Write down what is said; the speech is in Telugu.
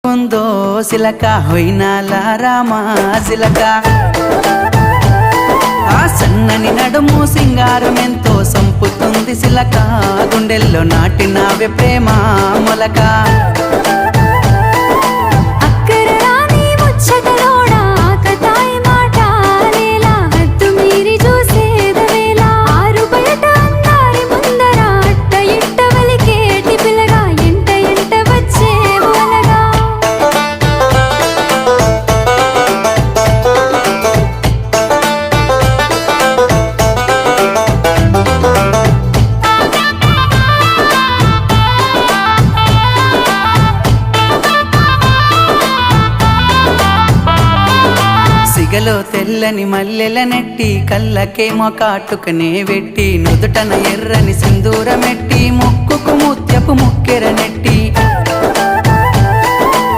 ఉందో సిలక హొయినాల రామా సిలక ఆ సన్నని నడుము సింగారం ఎంతో సంపుతుంది సిలక గుండెల్లో నాటినవే ప్రేమ మొలక సిగలో తెల్లని మల్లెల నెట్టి కళ్ళకేమో కాటుకనే వెట్టి నుదుటన ఎర్రని సింధూరమెట్టి ముక్కుకు ముత్యపు ముక్కెర నెట్టి